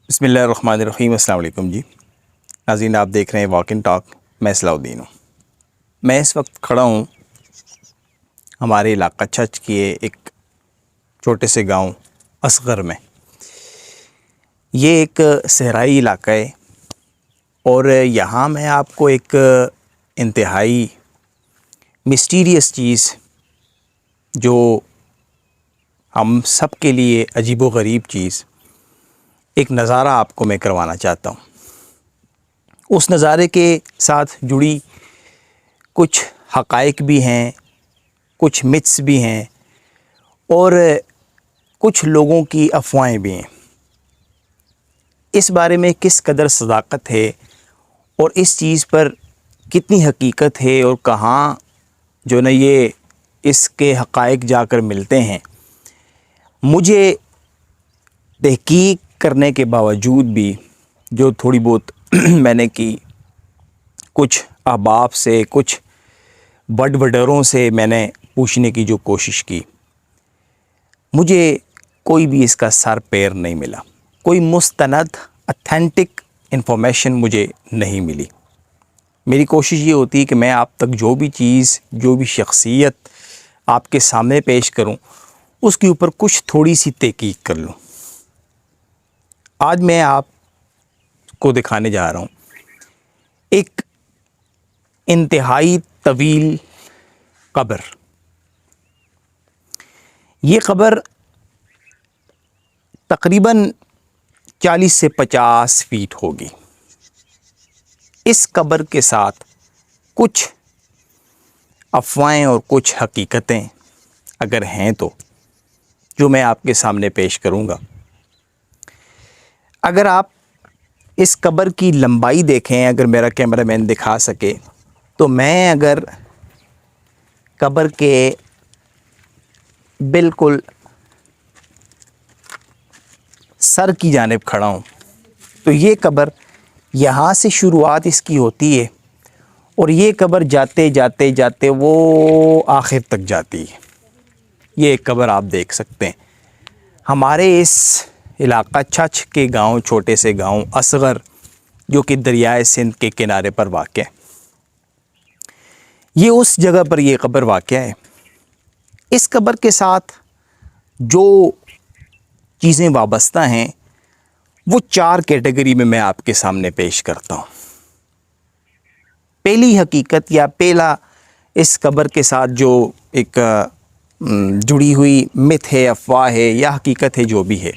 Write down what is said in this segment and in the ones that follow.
بسم اللہ الرحمن الرحیم۔ السلام علیکم جی ناظرین، آپ دیکھ رہے ہیں واک اینڈ ٹاک۔ میں صلاح الدین ہوں۔ میں اس وقت کھڑا ہوں ہمارے علاقہ چھچ کے ایک چھوٹے سے گاؤں اصغر میں۔ یہ ایک صحرائی علاقہ ہے اور یہاں میں آپ کو ایک انتہائی مسٹیریس چیز، جو ہم سب کے لیے عجیب و غریب چیز، ایک نظارہ آپ کو میں کروانا چاہتا ہوں۔ اس نظارے کے ساتھ جڑی کچھ حقائق بھی ہیں، کچھ متس بھی ہیں اور کچھ لوگوں کی افواہیں بھی ہیں۔ اس بارے میں کس قدر صداقت ہے اور اس چیز پر کتنی حقیقت ہے اور کہاں جو نا یہ اس کے حقائق جا کر ملتے ہیں، مجھے تحقیق کرنے کے باوجود بھی جو تھوڑی بہت میں نے کی، کچھ احباب سے، کچھ بڑ وڈیروں سے میں نے پوچھنے کی جو کوشش کی، مجھے کوئی بھی اس کا سر پیر نہیں ملا۔ کوئی مستند اتھینٹک انفارمیشن مجھے نہیں ملی۔ میری کوشش یہ ہوتی ہے کہ میں آپ تک جو بھی چیز، جو بھی شخصیت آپ کے سامنے پیش کروں، اس کے اوپر کچھ تھوڑی سی تحقیق کر لوں۔ آج میں آپ کو دکھانے جا رہا ہوں ایک انتہائی طویل قبر۔ یہ قبر تقریباً 40 سے 50 فیٹ ہوگی۔ اس قبر کے ساتھ کچھ افواہیں اور کچھ حقیقتیں اگر ہیں تو جو میں آپ کے سامنے پیش کروں گا۔ اگر آپ اس قبر کی لمبائی دیکھیں، اگر میرا کیمرہ مین دکھا سکے، تو میں اگر قبر کے بالکل سر کی جانب کھڑا ہوں تو یہ قبر یہاں سے شروعات اس کی ہوتی ہے اور یہ قبر جاتے جاتے جاتے وہ آخر تک جاتی ہے۔ یہ ایک قبر آپ دیکھ سکتے ہیں ہمارے اس علاقہ چھچ کے گاؤں، چھوٹے سے گاؤں اصغر، جو کہ دریائے سندھ کے کنارے پر واقع ہے۔ یہ اس جگہ پر یہ قبر واقع ہے۔ اس قبر کے ساتھ جو چیزیں وابستہ ہیں وہ 4 کیٹیگری میں آپ کے سامنے پیش کرتا ہوں۔ پہلی حقیقت یا پہلا اس قبر کے ساتھ جو ایک جڑی ہوئی مت ہے، افواہ ہے یا حقیقت ہے، جو بھی ہے،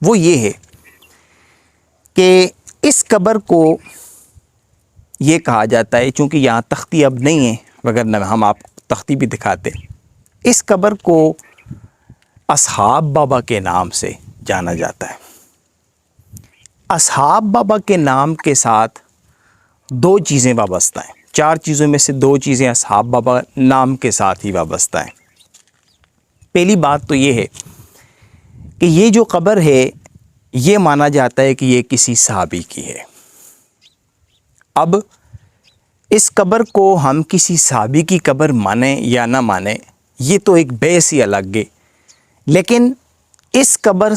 وہ یہ ہے کہ اس قبر کو یہ کہا جاتا ہے، چونکہ یہاں تختی اب نہیں ہے، وگرنہ ہم آپ تختی بھی دکھاتے، اس قبر کو اصحاب بابا کے نام سے جانا جاتا ہے۔ اصحاب بابا کے نام کے ساتھ 2 چیزیں وابستہ ہیں۔ 4 چیزوں میں سے 2 چیزیں اصحاب بابا نام کے ساتھ ہی وابستہ ہیں۔ پہلی بات تو یہ ہے کہ یہ جو قبر ہے، یہ مانا جاتا ہے کہ یہ کسی صحابی کی ہے۔ اب اس قبر کو ہم کسی صحابی کی قبر مانیں یا نہ مانیں، یہ تو ایک بحث ہی الگ ہے، لیکن اس قبر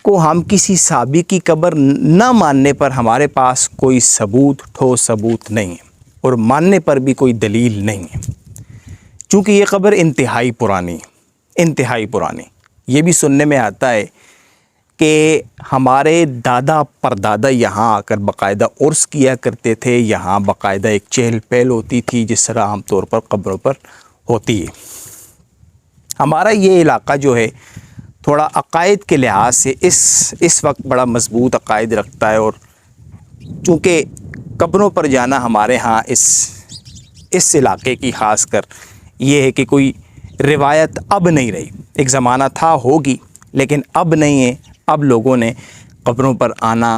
کو ہم کسی صحابی کی قبر نہ ماننے پر ہمارے پاس کوئی ثبوت، ٹھوس ثبوت نہیں ہے، اور ماننے پر بھی کوئی دلیل نہیں ہے، چونکہ یہ قبر انتہائی پرانی، انتہائی پرانی۔ یہ بھی سننے میں آتا ہے کہ ہمارے دادا پردادا یہاں آ کر باقاعدہ عرس کیا کرتے تھے، یہاں باقاعدہ ایک چہل پہل ہوتی تھی، جس طرح عام طور پر قبروں پر ہوتی ہے۔ ہمارا یہ علاقہ جو ہے تھوڑا عقائد کے لحاظ سے اس وقت بڑا مضبوط عقائد رکھتا ہے، اور چونکہ قبروں پر جانا ہمارے ہاں اس علاقے کی خاص کر یہ ہے کہ کوئی روایت اب نہیں رہی۔ ایک زمانہ تھا، ہوگی، لیکن اب نہیں ہے۔ اب لوگوں نے قبروں پر آنا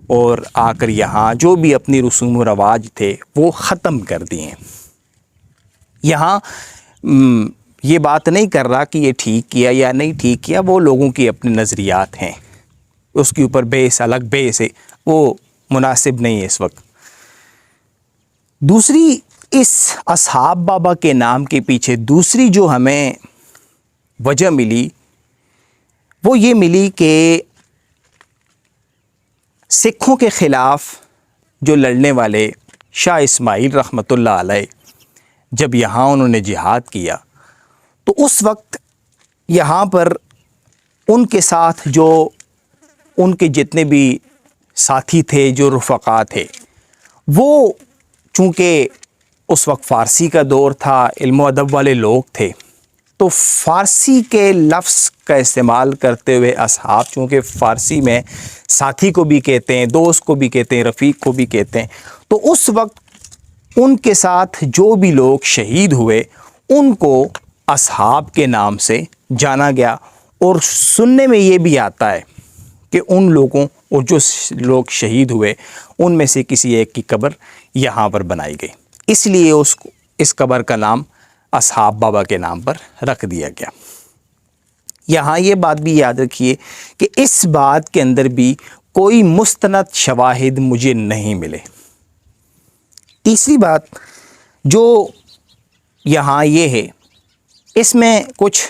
اور آ کر یہاں جو بھی اپنی رسوم و رواج تھے وہ ختم کر دیے ہیں۔ یہاں یہ بات نہیں کر رہا کہ یہ ٹھیک کیا یا نہیں ٹھیک کیا، وہ لوگوں کی اپنے نظریات ہیں، اس کے اوپر بحث الگ بحث ہے، وہ مناسب نہیں ہے اس وقت۔ دوسری، اس اصحاب بابا کے نام کے پیچھے دوسری جو ہمیں وجہ ملی، وہ یہ ملی کہ سکھوں کے خلاف جو لڑنے والے شاہ اسماعیل رحمۃ اللہ علیہ جب یہاں انہوں نے جہاد کیا تو اس وقت یہاں پر ان کے ساتھ جو ان کے جتنے بھی ساتھی تھے، جو رفقا تھے، وہ چونکہ اس وقت فارسی کا دور تھا، علم و ادب والے لوگ تھے، تو فارسی کے لفظ کا استعمال کرتے ہوئے اصحاب، چونکہ فارسی میں ساتھی کو بھی کہتے ہیں، دوست کو بھی کہتے ہیں، رفیق کو بھی کہتے ہیں، تو اس وقت ان کے ساتھ جو بھی لوگ شہید ہوئے ان کو اصحاب کے نام سے جانا گیا۔ اور سننے میں یہ بھی آتا ہے کہ ان لوگوں اور جو لوگ شہید ہوئے ان میں سے کسی ایک کی قبر یہاں پر بنائی گئی، اس لیے اس قبر کا نام اصحاب بابا کے نام پر رکھ دیا گیا۔ یہاں یہ بات بھی یاد رکھیے کہ اس بات کے اندر بھی کوئی مستند شواہد مجھے نہیں ملے۔ تیسری بات جو یہاں یہ ہے، اس میں کچھ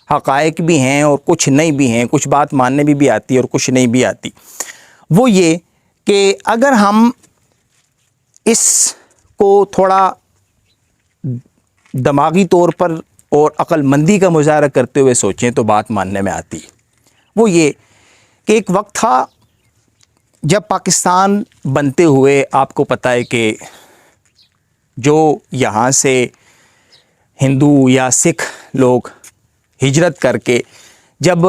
حقائق بھی ہیں اور کچھ نہیں بھی ہیں، کچھ بات ماننے بھی آتی ہے اور کچھ نہیں بھی آتی۔ وہ یہ کہ اگر ہم اس کو تھوڑا دماغی طور پر اور عقل مندی کا مظاہرہ کرتے ہوئے سوچیں تو بات ماننے میں آتی ہے۔ وہ یہ کہ ایک وقت تھا جب پاکستان بنتے ہوئے، آپ کو پتہ ہے کہ جو یہاں سے ہندو یا سکھ لوگ ہجرت کر کے جب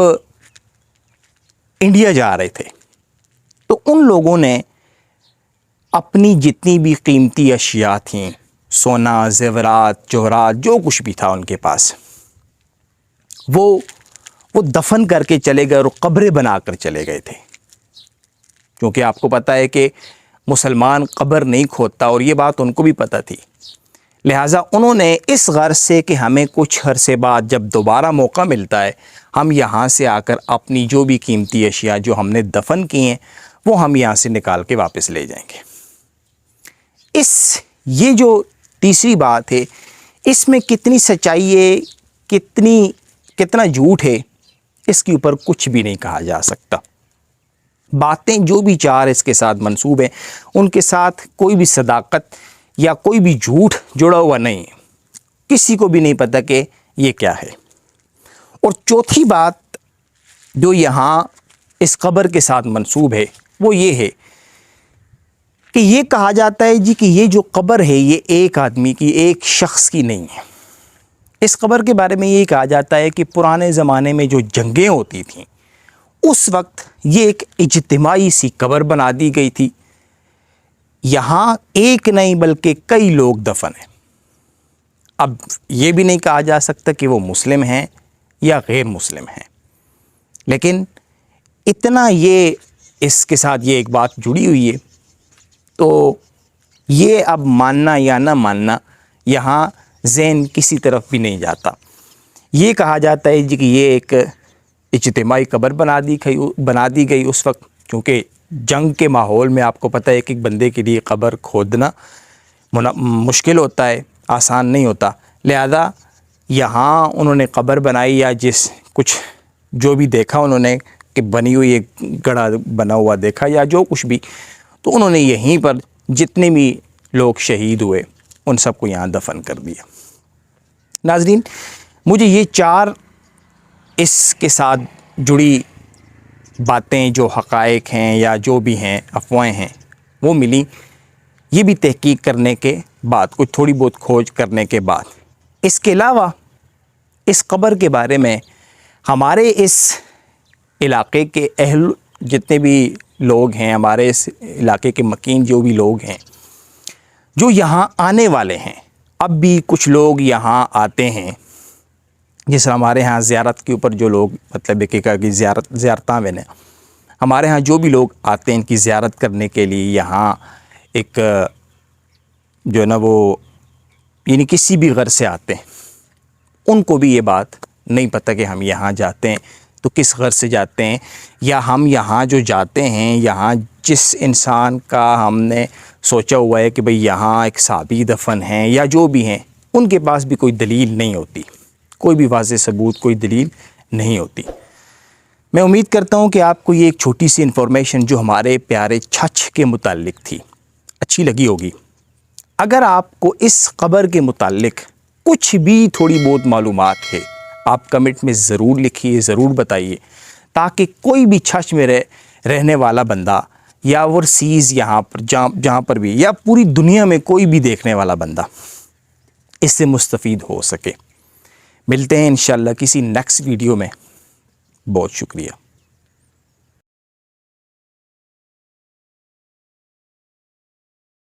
انڈیا جا رہے تھے تو ان لوگوں نے اپنی جتنی بھی قیمتی اشیاء تھیں، سونا، زیورات، جوہرات، جو کچھ بھی تھا ان کے پاس، وہ دفن کر کے چلے گئے اور قبریں بنا کر چلے گئے تھے۔ کیونکہ آپ کو پتہ ہے کہ مسلمان قبر نہیں کھودتا، اور یہ بات ان کو بھی پتہ تھی، لہٰذا انہوں نے اس غرض سے کہ ہمیں کچھ عرصے بعد جب دوبارہ موقع ملتا ہے ہم یہاں سے آ کر اپنی جو بھی قیمتی اشیاء جو ہم نے دفن کی ہیں وہ ہم یہاں سے نکال کے واپس لے جائیں گے۔ یہ جو تیسری بات ہے، اس میں کتنی سچائی ہے، کتنا جھوٹ ہے، اس کے اوپر کچھ بھی نہیں کہا جا سکتا۔ باتیں جو بھی چار اس کے ساتھ منسوب ہیں ان کے ساتھ کوئی بھی صداقت یا کوئی بھی جھوٹ جڑا ہوا نہیں ہے، کسی کو بھی نہیں پتہ کہ یہ کیا ہے۔ اور چوتھی بات جو یہاں اس قبر کے ساتھ منسوب ہے وہ یہ ہے کہ یہ کہا جاتا ہے جی کہ یہ جو قبر ہے یہ ایک آدمی کی، ایک شخص کی نہیں ہے۔ اس قبر کے بارے میں یہ کہا جاتا ہے کہ پرانے زمانے میں جو جنگیں ہوتی تھیں اس وقت یہ ایک اجتماعی سی قبر بنا دی گئی تھی، یہاں ایک نہیں بلکہ کئی لوگ دفن ہیں۔ اب یہ بھی نہیں کہا جا سکتا کہ وہ مسلم ہیں یا غیر مسلم ہیں، لیکن اتنا یہ اس کے ساتھ یہ ایک بات جڑی ہوئی ہے، تو یہ اب ماننا یا نہ ماننا یہاں ذہن کسی طرف بھی نہیں جاتا۔ یہ کہا جاتا ہے جی کہ یہ ایک اجتماعی قبر بنا دی گئی اس وقت، کیونکہ جنگ کے ماحول میں آپ کو پتہ ہے کہ ایک بندے کے لیے قبر کھودنا مشکل ہوتا ہے، آسان نہیں ہوتا، لہذا یہاں انہوں نے قبر بنائی، یا کچھ جو بھی دیکھا انہوں نے کہ بنی ہوئی ایک گڑھا بنا ہوا دیکھا یا جو کچھ بھی، تو انہوں نے یہیں پر جتنے بھی لوگ شہید ہوئے ان سب کو یہاں دفن کر دیا۔ ناظرین، مجھے یہ چار اس کے ساتھ جڑی باتیں جو حقائق ہیں یا جو بھی ہیں افواہیں ہیں وہ ملی، یہ بھی تحقیق کرنے کے بعد، کچھ تھوڑی بہت کھوج کرنے کے بعد۔ اس کے علاوہ اس قبر کے بارے میں ہمارے اس علاقے کے اہل جتنے بھی لوگ ہیں، ہمارے اس علاقے کے مکین جو بھی لوگ ہیں جو یہاں آنے والے ہیں، اب بھی کچھ لوگ یہاں آتے ہیں، جس طرح ہمارے ہاں زیارت کے اوپر جو لوگ مطلب ایک کی زیارتاں میں نے ہمارے ہاں جو بھی لوگ آتے ہیں ان کی زیارت کرنے کے لیے یہاں ایک جو ہے نا وہ یعنی کسی بھی غرض سے آتے ہیں، ان کو بھی یہ بات نہیں پتہ کہ ہم یہاں جاتے ہیں تو کس غرض سے جاتے ہیں، یا ہم یہاں جو جاتے ہیں یہاں جس انسان کا ہم نے سوچا ہوا ہے کہ بھئی یہاں ایک صحابی دفن ہیں یا جو بھی ہیں، ان کے پاس بھی کوئی دلیل نہیں ہوتی، کوئی بھی واضح ثبوت، کوئی دلیل نہیں ہوتی۔ میں امید کرتا ہوں کہ آپ کو یہ ایک چھوٹی سی انفارمیشن جو ہمارے پیارے چھچھ کے متعلق تھی اچھی لگی ہوگی۔ اگر آپ کو اس خبر کے متعلق کچھ بھی تھوڑی بہت معلومات ہے، آپ کمنٹ میں ضرور لکھیے، ضرور بتائیے، تاکہ کوئی بھی چھچھ میں رہنے والا بندہ یا اوورسیز یہاں پر جہاں پر بھی یا پوری دنیا میں کوئی بھی دیکھنے والا بندہ اس سے مستفید ہو سکے۔ ملتے ہیں انشاءاللہ کسی نیکسٹ ویڈیو میں۔ بہت شکریہ۔